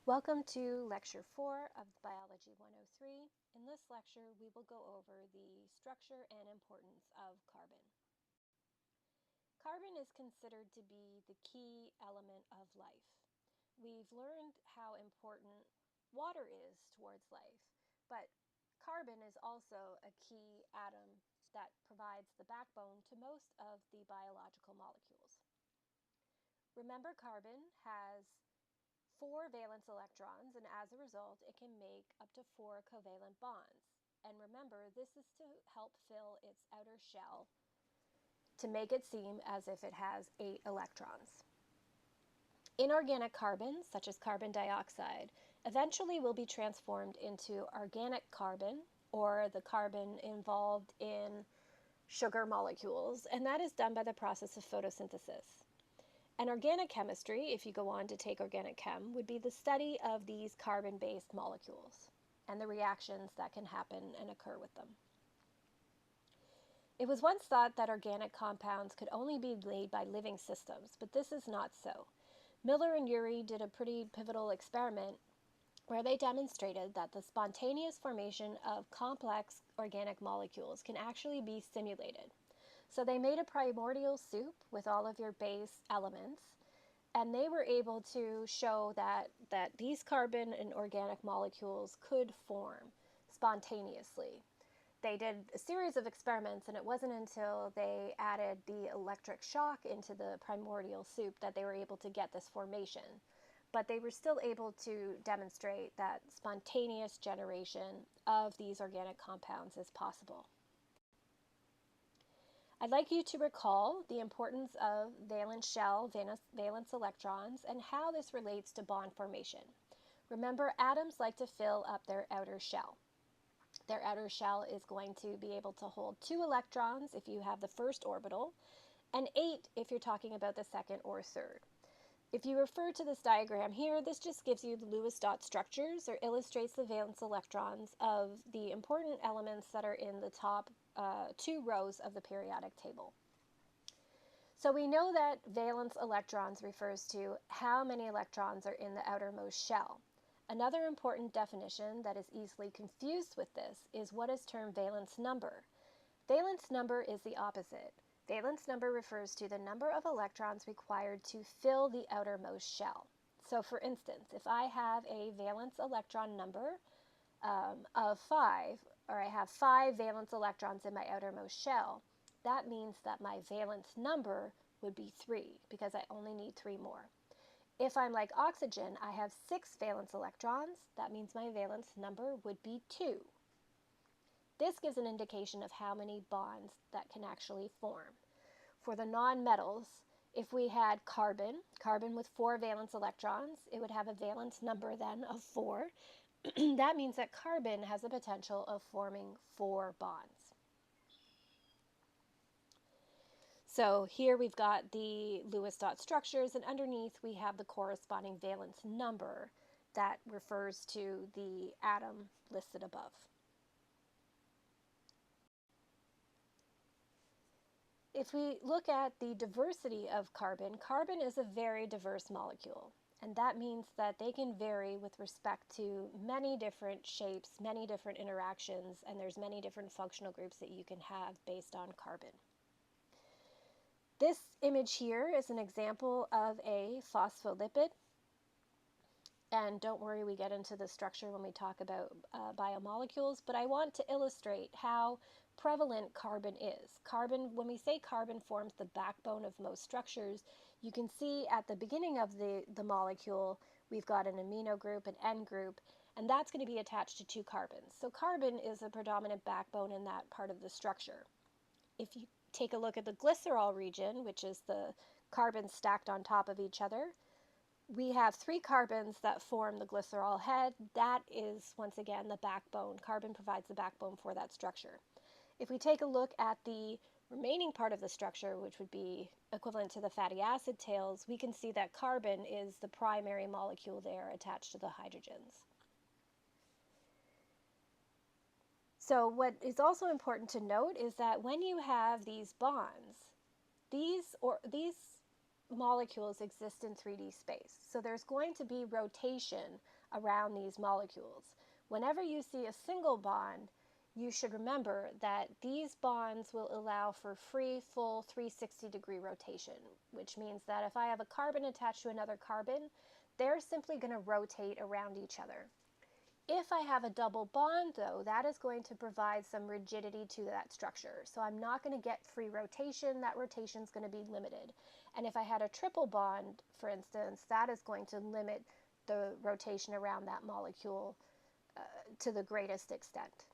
Welcome to Lecture 4 of Biology 103. In this lecture, we will go over the structure and importance of carbon. Carbon is considered to be the key element of life. We've learned how important water is towards life, but carbon is also a key atom that provides the backbone to most of the biological molecules. Remember, carbon has 4 valence electrons, and as a result, it can make up to 4 covalent bonds. And remember, this is to help fill its outer shell to make it seem as if it has 8 electrons. Inorganic carbons, such as carbon dioxide, eventually will be transformed into organic carbon, or the carbon involved in sugar molecules, and that is done by the process of photosynthesis. And organic chemistry, if you go on to take organic chem, would be the study of these carbon-based molecules and the reactions that can happen and occur with them. It was once thought that organic compounds could only be made by living systems, but this is not so. Miller and Urey did a pretty pivotal experiment where they demonstrated that the spontaneous formation of complex organic molecules can actually be simulated. So they made a primordial soup with all of your base elements, and they were able to show that these carbon and organic molecules could form spontaneously. They did a series of experiments, and it wasn't until they added the electric shock into the primordial soup that they were able to get this formation. But they were still able to demonstrate that spontaneous generation of these organic compounds is possible. I'd like you to recall the importance of valence shell, valence electrons, and how this relates to bond formation. Remember, atoms like to fill up their outer shell. Their outer shell is going to be able to hold 2 electrons if you have the first orbital, and 8 if you're talking about the second or third. If you refer to this diagram here, this just gives you the Lewis dot structures or illustrates the valence electrons of the important elements that are in the top 2 rows of the periodic table. So we know that valence electrons refers to how many electrons are in the outermost shell. Another important definition that is easily confused with this is what is termed valence number. Valence number is the opposite. Valence number refers to the number of electrons required to fill the outermost shell. So for instance, if I have a valence electron number of 5, or I have 5 valence electrons in my outermost shell, that means that my valence number would be 3, because I only need 3 more. If I'm like oxygen, I have 6 valence electrons, that means my valence number would be 2. This gives an indication of how many bonds that can actually form. For the nonmetals, if we had carbon with 4 valence electrons, it would have a valence number then of 4. That means that carbon has the potential of forming 4 bonds. So here we've got the Lewis dot structures, and underneath we have the corresponding valence number that refers to the atom listed above. If we look at the diversity of carbon, carbon is a very diverse molecule. And that means that they can vary with respect to many different shapes, many different interactions, and there's many different functional groups that you can have based on carbon. This image here is an example of a phospholipid. And don't worry, we get into the structure when we talk about biomolecules, but I want to illustrate how prevalent carbon is. Carbon, when we say carbon forms the backbone of most structures, you can see at the beginning of the molecule, we've got an amino group, an N group, and that's going to be attached to 2 carbons. So carbon is a predominant backbone in that part of the structure. If you take a look at the glycerol region, which is the carbons stacked on top of each other, we have 3 carbons that form the glycerol head. That is, once again, the backbone. Carbon provides the backbone for that structure. If we take a look at the remaining part of the structure, which would be equivalent to the fatty acid tails, we can see that carbon is the primary molecule there attached to the hydrogens. So what is also important to note is that when you have these bonds, these molecules exist in 3D space. So there's going to be rotation around these molecules. Whenever you see a single bond, you should remember that these bonds will allow for free, full 360-degree rotation, which means that if I have a carbon attached to another carbon, they're simply going to rotate around each other. If I have a double bond, though, that is going to provide some rigidity to that structure. So I'm not going to get free rotation. That rotation is going to be limited. And if I had a triple bond, for instance, that is going to limit the rotation around that molecule to the greatest extent.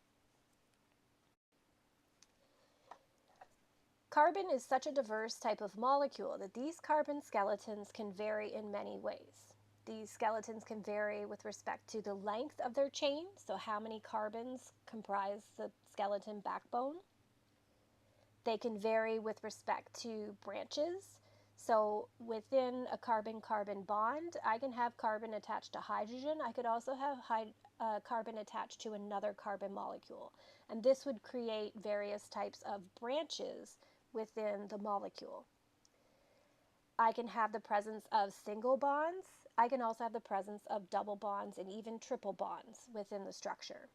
Carbon is such a diverse type of molecule that these carbon skeletons can vary in many ways. These skeletons can vary with respect to the length of their chain, so how many carbons comprise the skeleton backbone. They can vary with respect to branches. So within a carbon-carbon bond, I can have carbon attached to hydrogen. I could also have carbon attached to another carbon molecule. And this would create various types of branches within the molecule. I can have the presence of single bonds. I can also have the presence of double bonds and even triple bonds within the structure.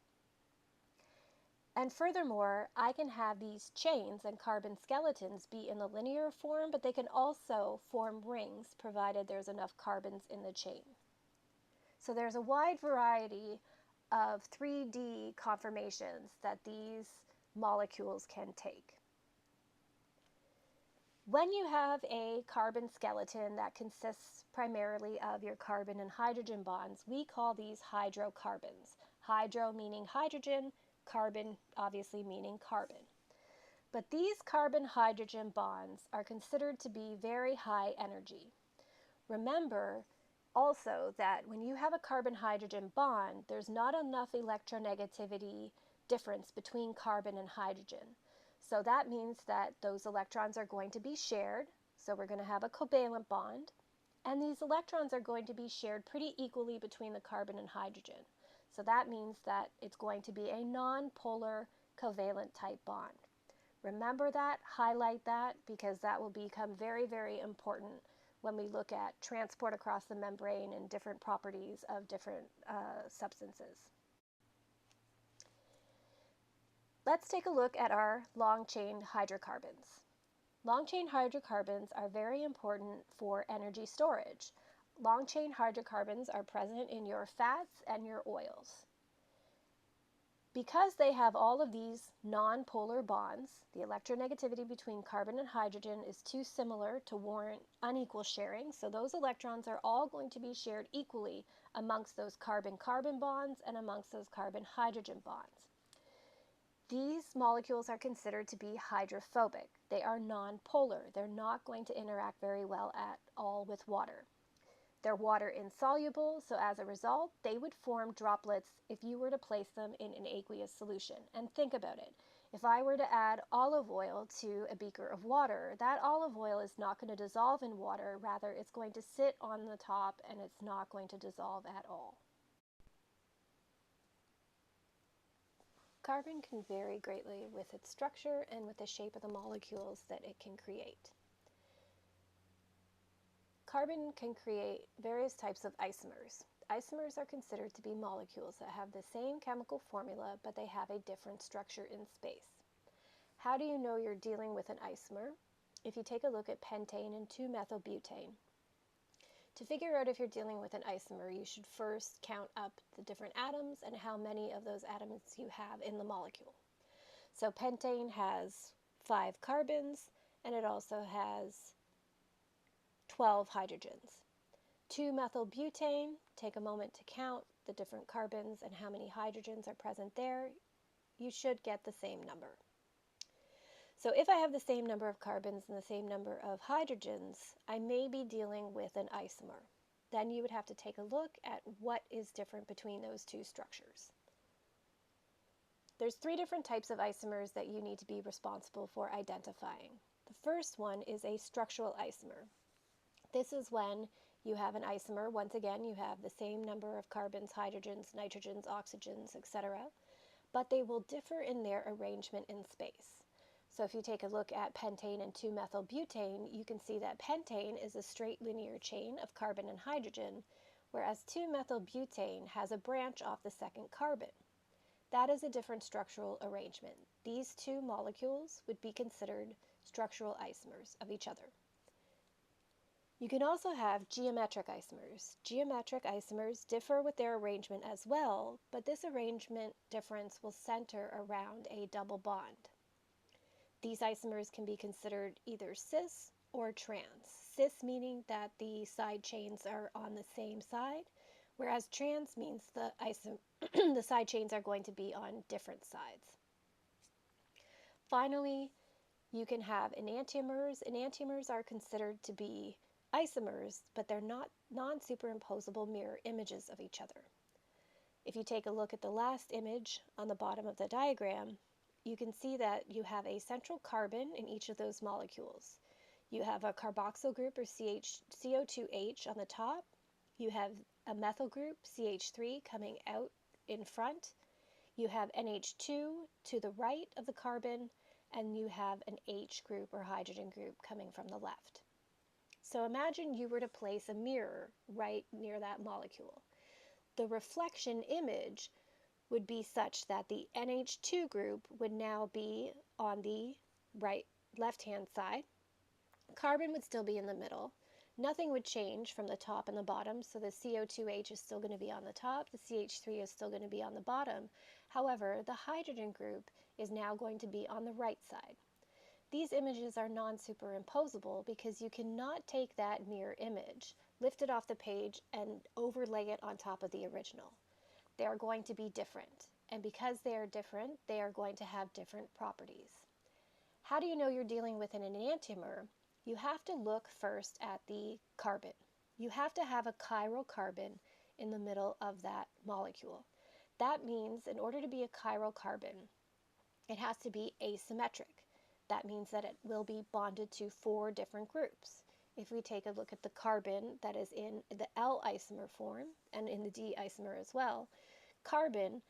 And furthermore, I can have these chains and carbon skeletons be in the linear form, but they can also form rings provided there's enough carbons in the chain. So there's a wide variety of 3D conformations that these molecules can take. When you have a carbon skeleton that consists primarily of your carbon and hydrogen bonds, we call these hydrocarbons. Hydro meaning hydrogen, carbon obviously meaning carbon. But these carbon-hydrogen bonds are considered to be very high energy. Remember also that when you have a carbon-hydrogen bond, there's not enough electronegativity difference between carbon and hydrogen. So that means that those electrons are going to be shared. So we're going to have a covalent bond. And these electrons are going to be shared pretty equally between the carbon and hydrogen. So that means that it's going to be a non-polar covalent type bond. Remember that, highlight that, because that will become very, very important when we look at transport across the membrane and different properties of different substances. Let's take a look at our long-chain hydrocarbons. Long-chain hydrocarbons are very important for energy storage. Long-chain hydrocarbons are present in your fats and your oils. Because they have all of these non-polar bonds, the electronegativity between carbon and hydrogen is too similar to warrant unequal sharing, so those electrons are all going to be shared equally amongst those carbon-carbon bonds and amongst those carbon-hydrogen bonds. These molecules are considered to be hydrophobic. They are non-polar. They're not going to interact very well at all with water. They're water insoluble, so as a result, they would form droplets if you were to place them in an aqueous solution. And think about it. If I were to add olive oil to a beaker of water, that olive oil is not going to dissolve in water. Rather, it's going to sit on the top and it's not going to dissolve at all. Carbon can vary greatly with its structure and with the shape of the molecules that it can create. Carbon can create various types of isomers. Isomers are considered to be molecules that have the same chemical formula, but they have a different structure in space. How do you know you're dealing with an isomer? If you take a look at pentane and 2-methylbutane. To figure out if you're dealing with an isomer, you should first count up the different atoms and how many of those atoms you have in the molecule. So pentane has 5 carbons, and it also has 12 hydrogens. 2-methylbutane, take a moment to count the different carbons and how many hydrogens are present there. You should get the same number. So if I have the same number of carbons and the same number of hydrogens, I may be dealing with an isomer. Then you would have to take a look at what is different between those two structures. There's 3 different types of isomers that you need to be responsible for identifying. The first one is a structural isomer. This is when you have an isomer. Once again, you have the same number of carbons, hydrogens, nitrogens, oxygens, etc., but they will differ in their arrangement in space. So if you take a look at pentane and 2-methylbutane, you can see that pentane is a straight linear chain of carbon and hydrogen, whereas 2-methylbutane has a branch off the second carbon. That is a different structural arrangement. These two molecules would be considered structural isomers of each other. You can also have geometric isomers. Geometric isomers differ with their arrangement as well, but this arrangement difference will center around a double bond. These isomers can be considered either cis or trans. Cis meaning that the side chains are on the same side, whereas trans means the side chains are going to be on different sides. Finally, you can have enantiomers. Enantiomers are considered to be isomers, but they're not non-superimposable mirror images of each other. If you take a look at the last image on the bottom of the diagram, you can see that you have a central carbon in each of those molecules. You have a carboxyl group or CO2H on the top. You have a methyl group, CH3, coming out in front. You have NH2 to the right of the carbon, and you have an H group or hydrogen group coming from the left. So imagine you were to place a mirror right near that molecule. The reflection image would be such that the NH2 group would now be on the left-hand side. Carbon would still be in the middle. Nothing would change from the top and the bottom, so the CO2H is still going to be on the top, the CH3 is still going to be on the bottom. However, the hydrogen group is now going to be on the right side. These images are non-superimposable because you cannot take that mirror image, lift it off the page, and overlay it on top of the original. They are going to be different, and because they are different, they are going to have different properties. How do you know you're dealing with an enantiomer? You have to look first at the carbon. You have to have a chiral carbon in the middle of that molecule. That means in order to be a chiral carbon, it has to be asymmetric. That means that it will be bonded to 4 different groups. If we take a look at the carbon that is in the L isomer form and in the D isomer as well, carbon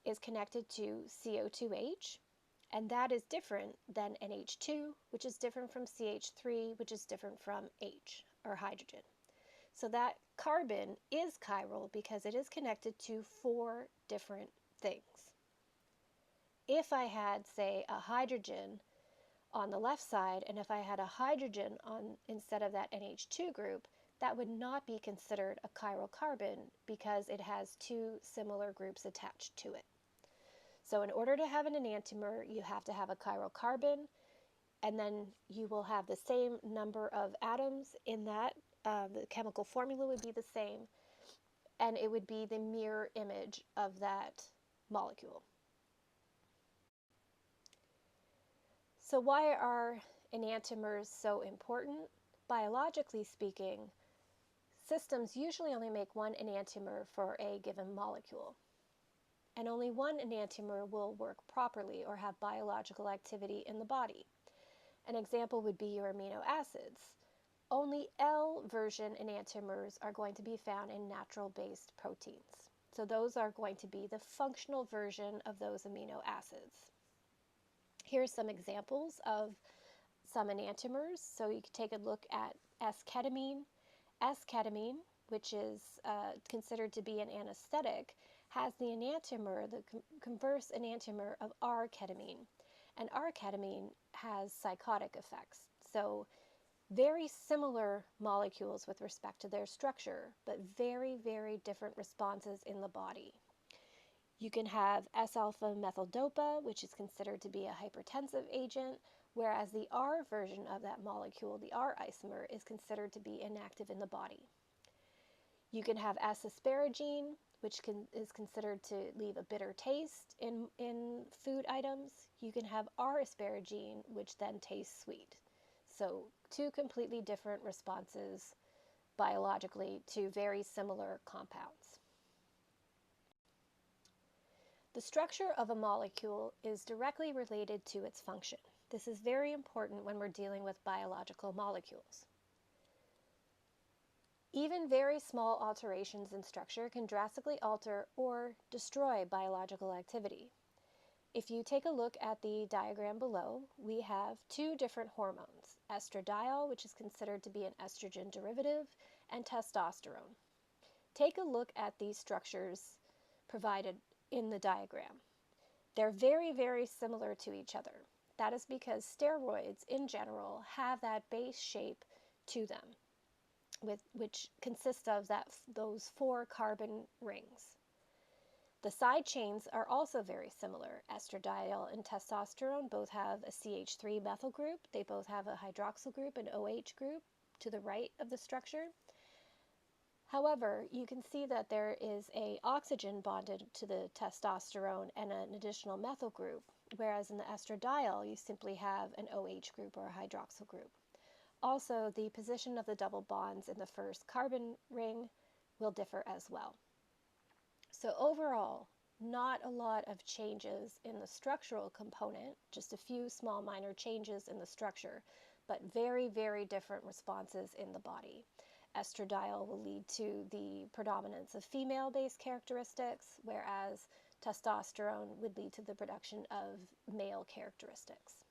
is connected to CO2H, and that is different than NH2, which is different from CH3, which is different from H, or hydrogen. So that carbon is chiral because it is connected to 4 different things. If I had, say, a hydrogen on the left side, and if I had a hydrogen instead of that NH2 group, that would not be considered a chiral carbon because it has 2 similar groups attached to it. So in order to have an enantiomer, you have to have a chiral carbon, and then you will have the same number of atoms in that. The chemical formula would be the same, and it would be the mirror image of that molecule. So why are enantiomers so important? Biologically speaking, systems usually only make one enantiomer for a given molecule, and only one enantiomer will work properly or have biological activity in the body. An example would be your amino acids. Only L version enantiomers are going to be found in natural-based proteins. So those are going to be the functional version of those amino acids. Here's some examples of some enantiomers. So you can take a look at S-ketamine. S-ketamine, which is considered to be an anesthetic, has the enantiomer, the converse enantiomer of R-ketamine. And R-ketamine has psychotic effects. So very similar molecules with respect to their structure, but very, very different responses in the body. You can have S-alpha methyl-dopa, which is considered to be a hypertensive agent, whereas the R version of that molecule, the R isomer, is considered to be inactive in the body. You can have S-asparagine, which is considered to leave a bitter taste in food items. You can have R-asparagine, which then tastes sweet. So 2 completely different responses biologically to very similar compounds. The structure of a molecule is directly related to its function. This is very important when we're dealing with biological molecules. Even very small alterations in structure can drastically alter or destroy biological activity. If you take a look at the diagram below, we have two different hormones, estradiol, which is considered to be an estrogen derivative, and testosterone. Take a look at these structures provided in the diagram. They're very, very similar to each other. That is because steroids in general have that base shape to them, which consists of those 4 carbon rings. The side chains are also very similar. Estradiol and testosterone both have a CH3 methyl group. They both have a hydroxyl group, an OH group to the right of the structure. However, you can see that there is an oxygen bonded to the testosterone and an additional methyl group, whereas in the estradiol you simply have an OH group or a hydroxyl group. Also, the position of the double bonds in the first carbon ring will differ as well. So overall, not a lot of changes in the structural component, just a few small minor changes in the structure, but very, very different responses in the body. Estradiol will lead to the predominance of female-based characteristics, whereas testosterone would lead to the production of male characteristics.